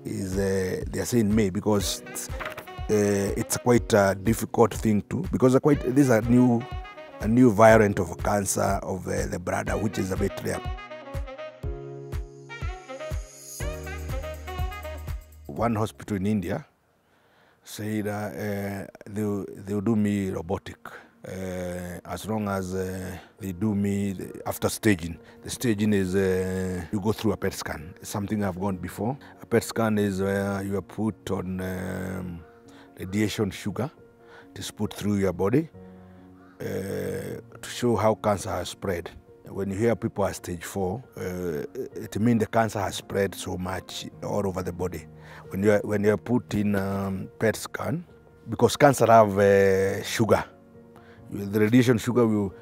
is they are saying May because it's quite a difficult thing to, because this is a new variant of cancer of the bladder, which is a bit rare. One hospital in India said they'll do me robotic as long as they do me after staging. The staging is you go through a PET scan. It's something I've gone before. A PET scan is where you are put on radiation sugar. It is put through your body to show how cancer has spread. When you hear people are stage 4, it means the cancer has spread so much all over the body. When you're put in PET scan, because cancer have sugar, the radiation sugar will,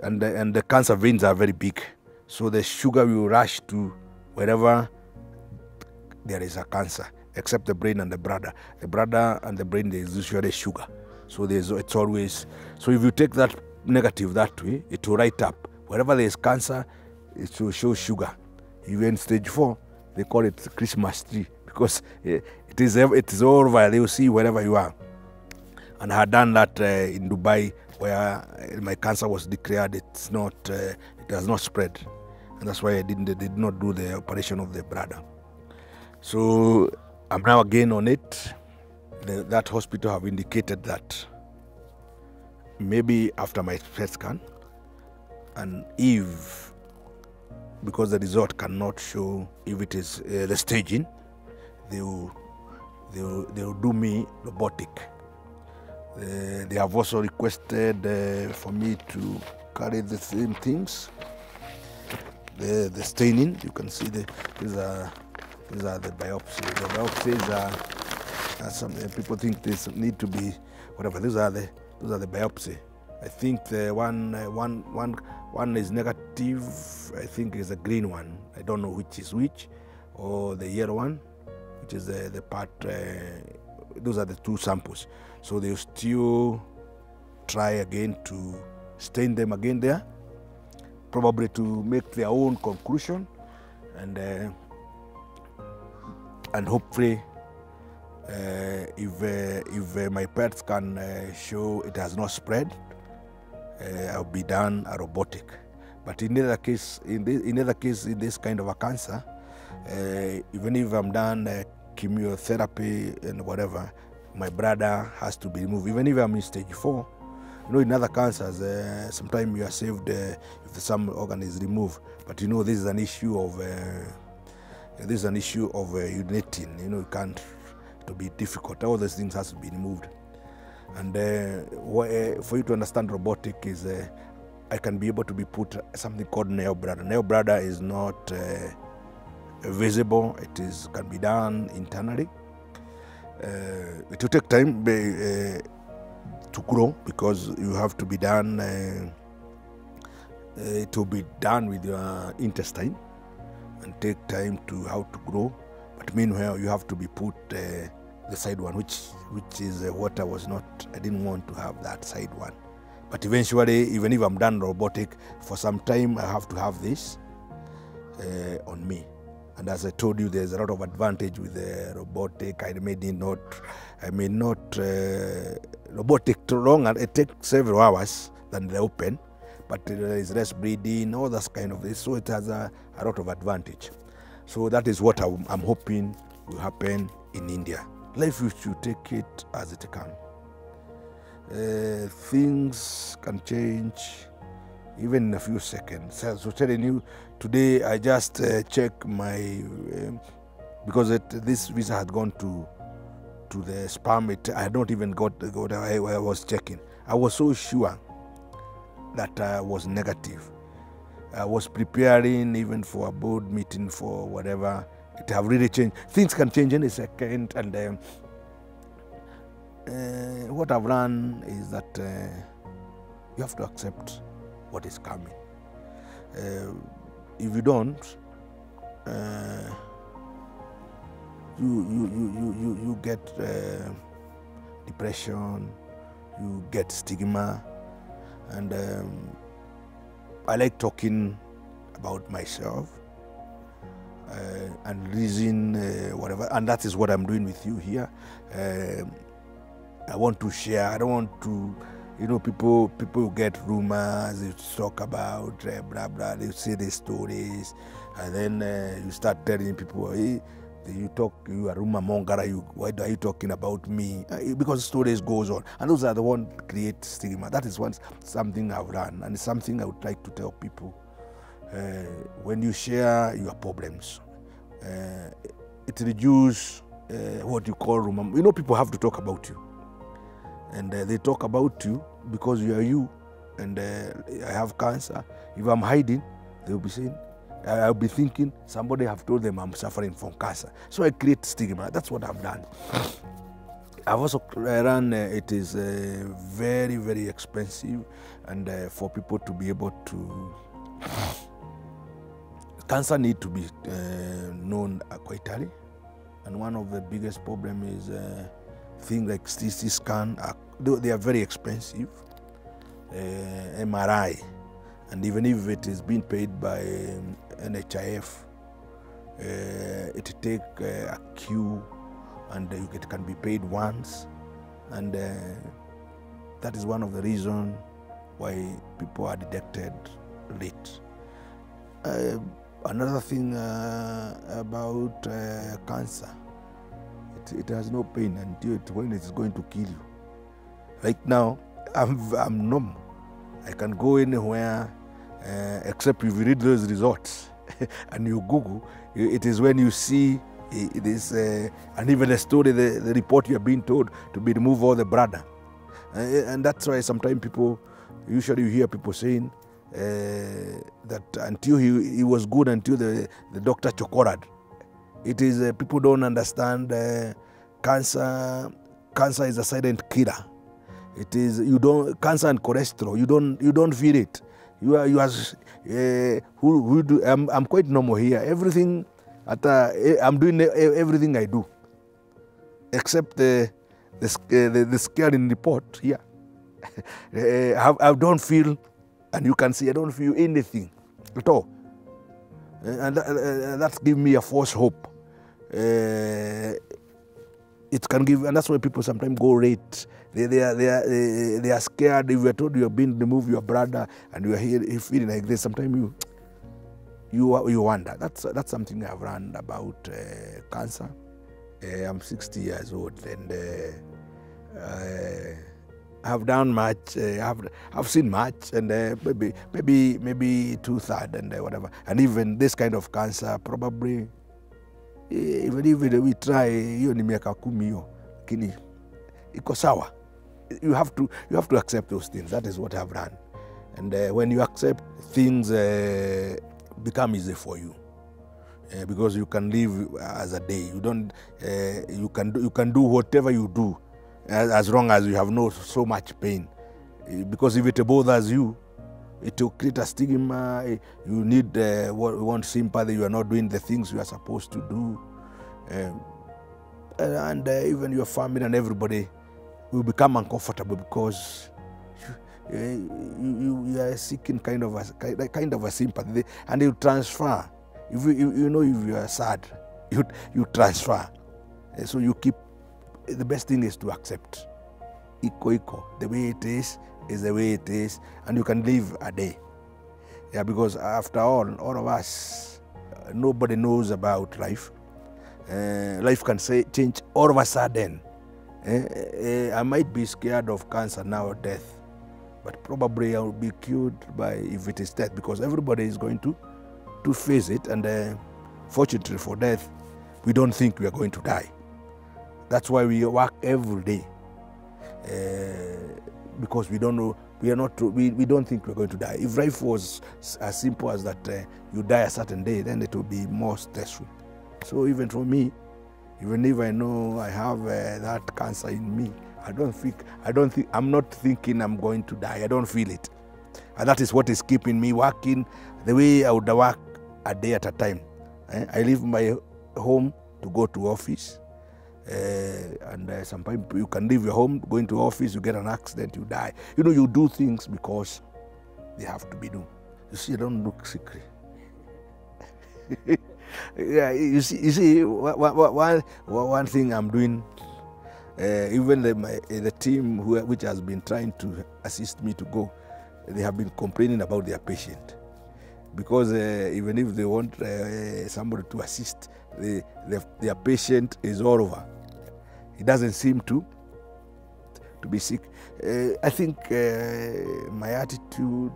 and the cancer veins are very big, so the sugar will rush to wherever there is a cancer, except the brain and the bladder. The bladder and the brain, there is usually sugar, so it's always. So if you take that negative that way, it will write up. Wherever there is cancer, it will show sugar. Even stage 4, they call it Christmas tree, because it is all over. They will see wherever you are. And I had done that in Dubai, where my cancer was declared. It has not spread, and that's why they did not do the operation of the bladder. So I'm now again on it. That hospital have indicated that maybe after my PET scan, and if, because the result cannot show if it is the staging, they will do me robotic. They have also requested for me to carry the same things. The staining, you can see these are the biopsies. The biopsies are some people think this need to be whatever. Those are the biopsy. I think the one is negative. I think is a green one. I don't know which is which, or the yellow one, which is the part. Those are the two samples. So they'll still try again to stain them again there, probably to make their own conclusion, and hopefully, if my PET scan show it has not spread, I'll be done a robotic. But in either case, in this kind of a cancer, even if I'm done chemotherapy and whatever, my bladder has to be removed. Even if I'm in stage 4, in other cancers, sometimes you are saved if some organ is removed. But this is an issue of urinating. You can't. It will be difficult. All those things has to be removed. And for you to understand robotic is, I can be able to be put something called nail bladder. Nail bladder is not visible. It can be done internally. It will take time to grow, because you have to be done. It will be done with your intestine and take time how to grow. But meanwhile, you have to be put the side one, which is what I didn't want to have that side one. But eventually, even if I'm done robotic, for some time I have to have this on me. And as I told you, there's a lot of advantage with the robotic. I may not robotic too long, and it takes several hours than the open, but there is less bleeding, all that kind of this. So it has a lot of advantage. So that is what I'm hoping will happen in India. Life, you should take it as it comes. Things can change even in a few seconds. So telling you, today I just checked my, because this visa had gone to the spam. I had not even got where I was checking. I was so sure that I was negative. I was preparing even for a board meeting for whatever. It have really changed. Things can change in a second, and what I've learned is that you have to accept what is coming. If you don't, you get depression, you get stigma, and I like talking about myself. and reason, whatever. And that is what I'm doing with you here. I want to share. I don't want to, people get rumors, they talk about blah blah. They say their stories, and then you start telling people, hey, you are rumor monger. Why are you talking about me? Because stories goes on, and those are the ones that create stigma. That is something I've done, and it's something I would like to tell people. When you share your problems, it reduces what you call rumor. People have to talk about you. And they talk about you because you are you. And I have cancer. If I'm hiding, they'll be saying, I'll be thinking somebody have told them I'm suffering from cancer. So I create stigma. That's what I've done. I've also run, it is very, very expensive. And for people to be able to, cancer need to be known quite early. And one of the biggest problems is things like CT scan, they are very expensive. MRI, and even if it is being paid by NHIF, it take a queue, and it can be paid once, and that is one of the reasons why people are detected late. Another thing about cancer, it has no pain until when it is going to kill you. Right now, I'm normal. I can go anywhere, except if you read those results and you Google. It is when you see this, and even the story, the report you are being told to be remove all the brother, and that's why sometimes usually you hear people saying that until he was good until the doctor chokorad. It is people don't understand cancer. Cancer is a silent killer. It is cancer and cholesterol. You don't feel it. I'm quite normal here. Everything I'm doing everything I do, except the scaring report here. I don't feel, and you can see I don't feel anything at all, and that gives me a false hope. It can give, and that's why people sometimes go rate. They are scared. If you are told you have been removed your brother and you are here feeling like this, sometimes you wonder. That's something I've learned about cancer. I'm 60 years old, and I've done much. I've seen much, and maybe 2/3 and whatever. And even this kind of cancer, probably. Even if we try, hiyo ni miaka 10 hiyo, lakini iko sawa. You have to accept those things. That is what I've done. And when you accept, things become easy for you, because you can live as a day. You don't. You can do whatever you do, as long as you have not so much pain. Because if it bothers you, it will create a stigma. You need want sympathy. You are not doing the things you are supposed to do, and even your family and everybody will become uncomfortable because you are seeking kind of a sympathy, and you transfer. If if you are sad, you transfer. So you keep. The best thing is to accept. Iko. The way it is the way it is, and you can live a day. Yeah, because after all of us, nobody knows about life. Life can change all of a sudden. I might be scared of cancer now or death, but probably I will be cured if it is death, because everybody is going to face it, and fortunately for death, we don't think we are going to die. That's why we work every day. Because we don't know, we don't think we're going to die. If life was as simple as that, you die a certain day, then it will be more stressful. So even for me, even if I know I have that cancer in me, I'm not thinking I'm going to die. I don't feel it, and that is what is keeping me working the way I would work a day at a time. I leave my home to go to office. And sometimes you can leave your home, going to office, you get an accident, you die. You do things because they have to be done. You see, I don't look sickly. Yeah, you see, one thing I'm doing, even the team which has been trying to assist me to go, they have been complaining about their patient. Because even if they want somebody to assist, their patient is all over. He doesn't seem to be sick. I think my attitude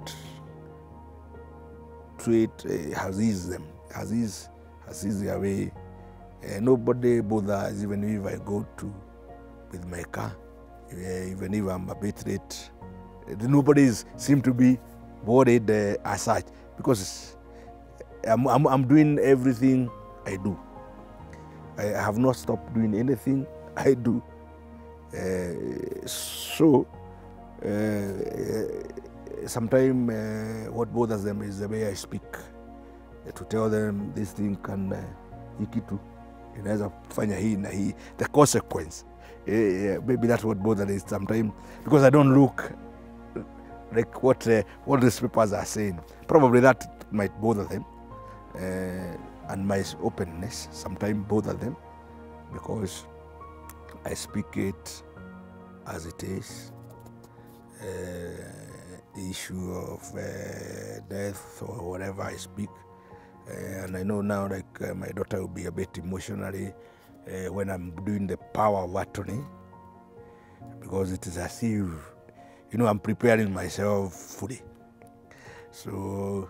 to it has eased them, has eased their way. Nobody bothers even if I go with my car, even if I'm a bit late. Nobody seems to be worried as such, because I'm doing everything I do. I have not stopped doing anything I do. Sometimes what bothers them is the way I speak. To tell them this thing can ikitu inaweza kufanya hii na hii, the consequence. Maybe that's what bothers them sometimes, because I don't look like what these papers are saying. Probably that might bother them, and my openness sometimes bother them, because I speak it as it is. The issue of death or whatever I speak, and I know now, like my daughter will be a bit emotionally when I'm doing the power of attorney, because it is as if, I'm preparing myself fully. So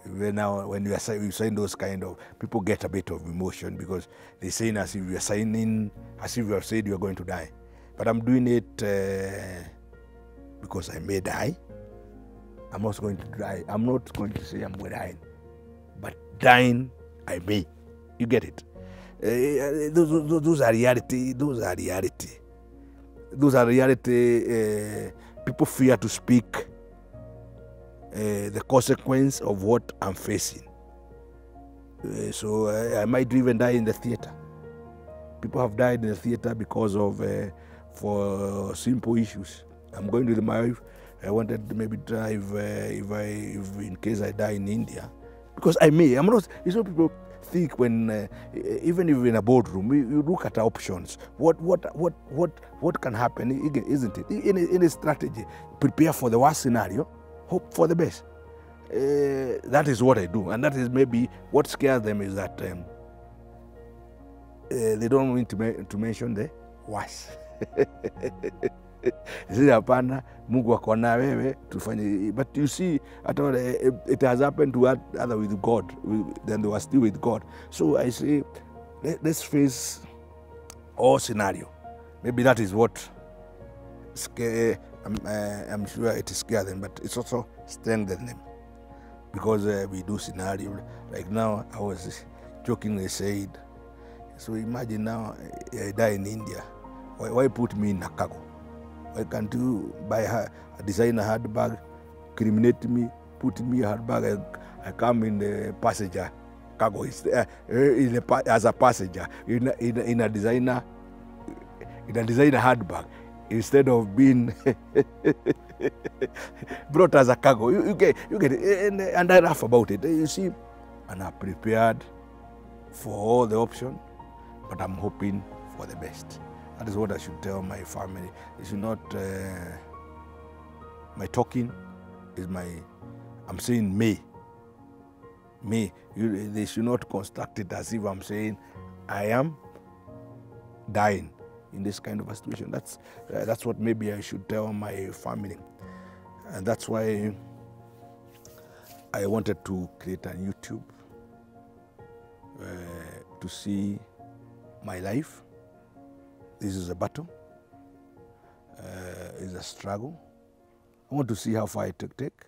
even now, when you sign those kind of, people get a bit of emotion, because they saying as if you're signing, as if you have said you're going to die. But I'm doing it because I may die. I'm not going to die. I'm not going to say I'm going to die, but dying I may. You get it? Those are reality. Those are reality. Those are reality. People fear to speak the consequence of what I'm facing. So I might even die in the theater. People have died in the theater because of for simple issues. I'm going with my wife. I wanted to maybe drive if in case I die in India, because I may. I'm not. People think when even if in a boardroom, you look at options. What can happen? Isn't it? In a strategy, prepare for the worst scenario, hope for the best. That is what I do, and that is maybe what scares them, is that they don't want to mention the worst. Hapana, Mungu ako na wewe tufanye. But you see, it has happened to other with God, then they were still with God. So I say, let's face all scenario. Maybe that is what I'm sure it scares them, but it's also strengthens them, because we do scenario. Like now, I was jokingly said, so imagine now I die in India. Why put me in a cargo? Why can't you buy a designer handbag, criminate me, put me a handbag, I come in the passenger cargo as a passenger in a designer handbag, instead of being brought as a cargo. You get it, and I laugh about it. You see, and I'm prepared for all the options, but I'm hoping for the best. That is what I should tell my family. It should not, my talking is I'm saying may. They should not construct it as if I'm saying I am dying in this kind of a situation. That's what maybe I should tell my family. And that's why I wanted to create a YouTube to see my life. This is a battle, it's a struggle. I want to see how far it will take,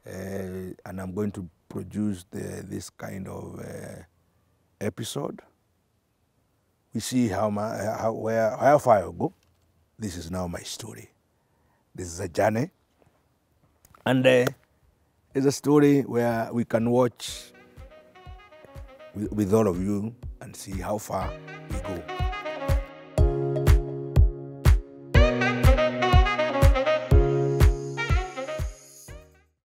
and I'm going to produce this kind of episode. We see how far I'll go. This is now my story. This is a journey, and it's a story where we can watch with all of you and see how far